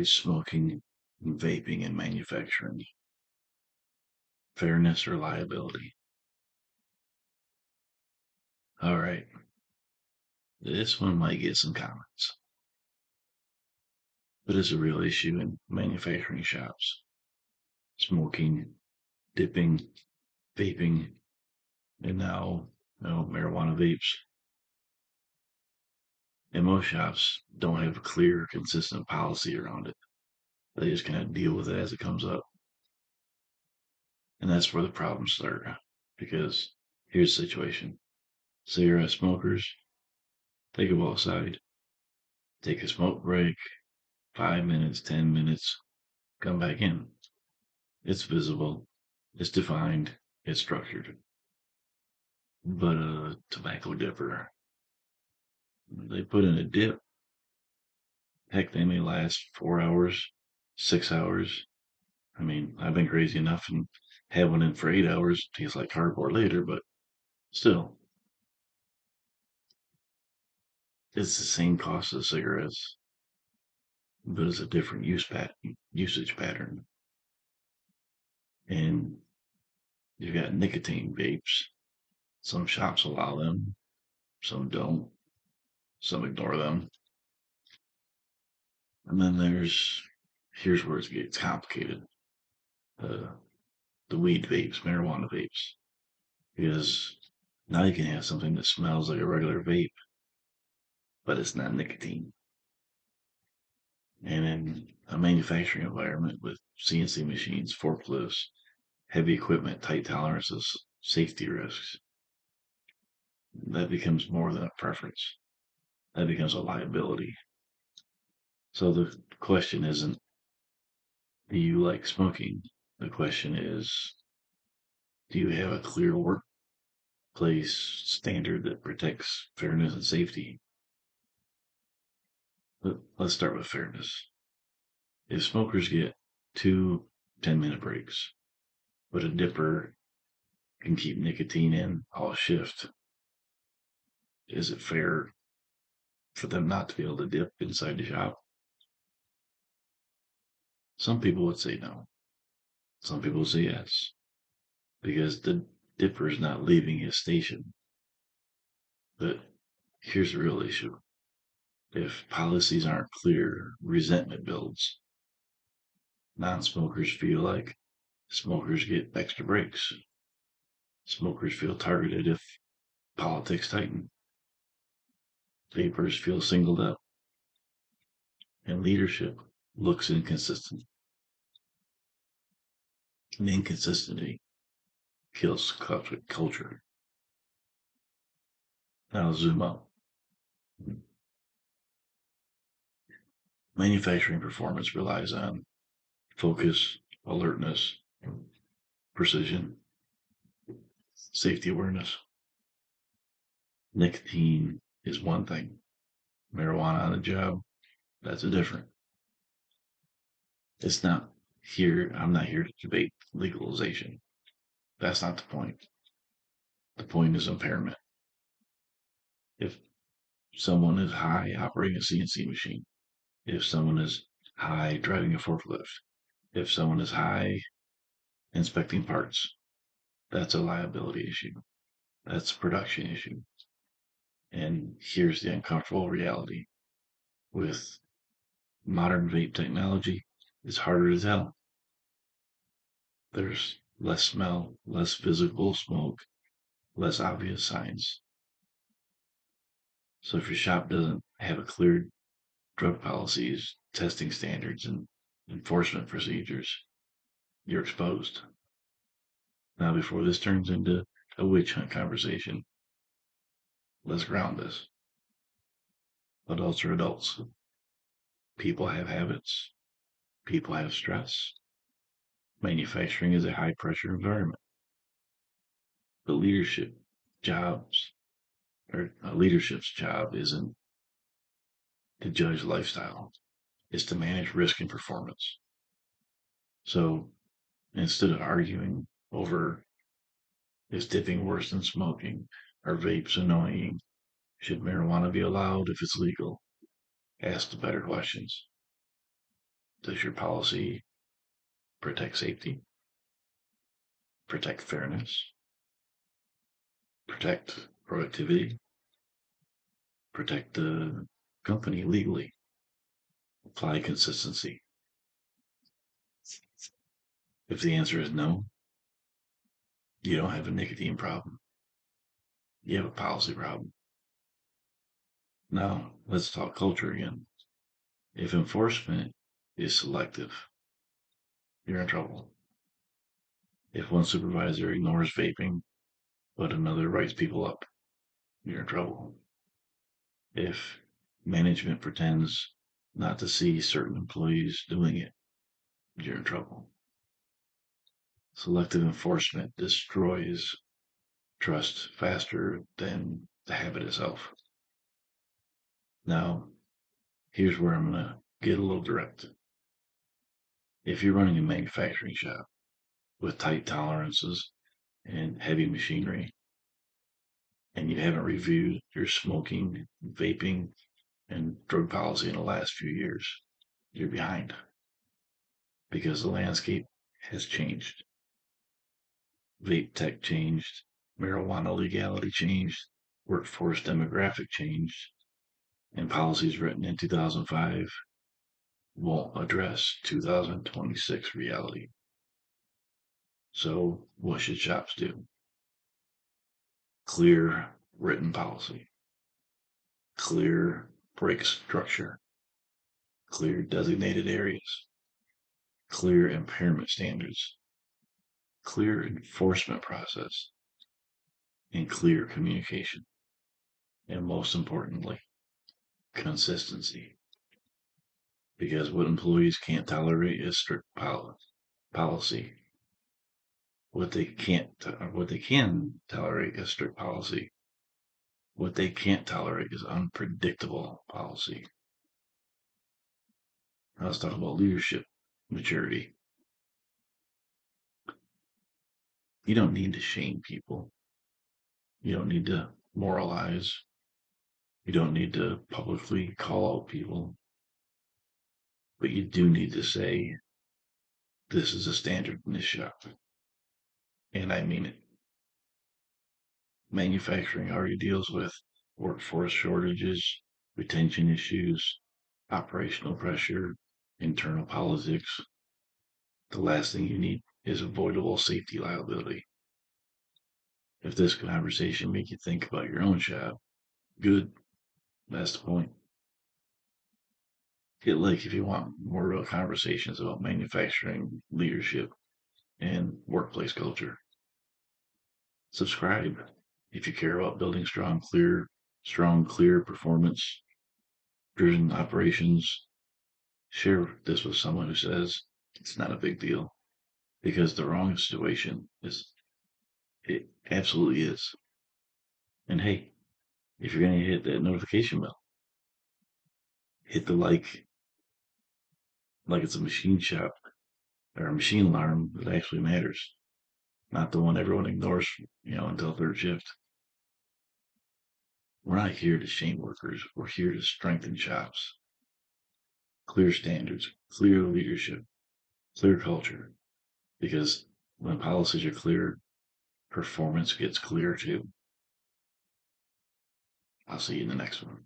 separates smoking and vaping and manufacturing? Fairness or liability? All right, this one might get some comments, but it's a real issue in manufacturing shops. Smoking, dipping, vaping, and now, marijuana vapes. And most shops don't have a clear, consistent policy around it. They just kind of deal with it as it comes up. And that's where the problems start. Because here's the situation. Cigarette smokers, they go outside, take a smoke break, 5 minutes, 10 minutes, come back in. It's visible, it's defined, it's structured. But a tobacco dipper, they put in a dip. Heck, they may last 4 hours, 6 hours. I mean, I've been crazy enough and had one in for 8 hours. Tastes like cardboard later, but still, it's the same cost as cigarettes, but it's a different usage pattern. And you've got nicotine vapes. Some shops allow them, some don't, some ignore them. And then here's where it gets complicated. Uh, the weed vapes, marijuana vapes, because now you can have something that smells like a regular vape, but it's not nicotine. And in a manufacturing environment with CNC machines, forklifts, heavy equipment, tight tolerances, safety risks, that becomes more than a preference. That becomes a liability. So the question isn't, do you like smoking? The question is, do you have a clear workplace standard that protects fairness and safety? Let's start with fairness. If smokers get two 10-minute breaks, but a dipper can keep nicotine in all shift, is it fair for them not to be able to dip inside the shop? Some people would say no. Some people would say yes, because the dipper is not leaving his station. But here's the real issue. If policies aren't clear, resentment builds. Non-smokers feel like smokers get extra breaks. Smokers feel targeted if politics tighten. Vapers feel singled out. And leadership looks inconsistent. And inconsistency kills culture. Now zoom out. Manufacturing performance relies on focus, alertness, precision, safety awareness. Nicotine is one thing. Marijuana on the job, that's a different. It's not here. I'm not here to debate legalization. That's not the point. The point is impairment. If someone is high operating a CNC machine, if someone is high driving a forklift, if someone is high inspecting parts, that's a liability issue. That's a production issue. And here's the uncomfortable reality. With modern vape technology, it's harder to tell. There's less smell, less visible smoke, less obvious signs. So if your shop doesn't have a clear drug policies, testing standards, and enforcement procedures, you're exposed. Now, before this turns into a witch hunt conversation, let's ground this. Adults are adults. People have habits. People have stress. Manufacturing is a high pressure environment. The leadership's job isn't to judge lifestyle, it's to manage risk and performance. So instead of arguing over is dipping worse than smoking, are vapes annoying, should marijuana be allowed if it's legal, ask the better questions. Does your policy protect safety, protect fairness, protect productivity, protect the company legally, apply consistency? If the answer is no, you don't have a nicotine problem. You have a policy problem. Now, let's talk culture again. If enforcement is selective, you're in trouble. If one supervisor ignores vaping, but another writes people up, you're in trouble. If management pretends not to see certain employees doing it, you're in trouble. Selective enforcement destroys trust faster than the habit itself. Now, here's where I'm going to get a little direct. If you're running a manufacturing shop with tight tolerances and heavy machinery, and you haven't reviewed your smoking, vaping, and drug policy in the last few years, you're behind because the landscape has changed. Vape tech changed, marijuana legality changed, workforce demographic changed, and policies written in 2005 won't address 2026 reality. So, what should shops do? Clear written policy, clear break structure, clear designated areas, clear impairment standards, clear enforcement process, and clear communication. And most importantly, consistency. Because what employees can't tolerate is strict policy. What they can tolerate is strict policy. What they can't tolerate is unpredictable policy. Now let's talk about leadership maturity. You don't need to shame people. You don't need to moralize. You don't need to publicly call out people. But you do need to say, this is a standard in this shop. And I mean it. Manufacturing already deals with workforce shortages, retention issues, operational pressure, internal politics. The last thing you need is avoidable safety liability. If this conversation make you think about your own shop, good. That's the point. Hit like if you want more real conversations about manufacturing, leadership, and workplace culture. Subscribe if you care about building clear performance driven operations. Share this with someone who says it's not a big deal because the wrong situation is, it absolutely is. And hey, if you're going to hit that notification bell, hit the like it's a machine shop or a machine alarm that actually matters, not the one everyone ignores, until third shift. We're not here to shame workers. We're here to strengthen shops. Clear standards, clear leadership, clear culture. Because when policies are clear, performance gets clear too. I'll see you in the next one.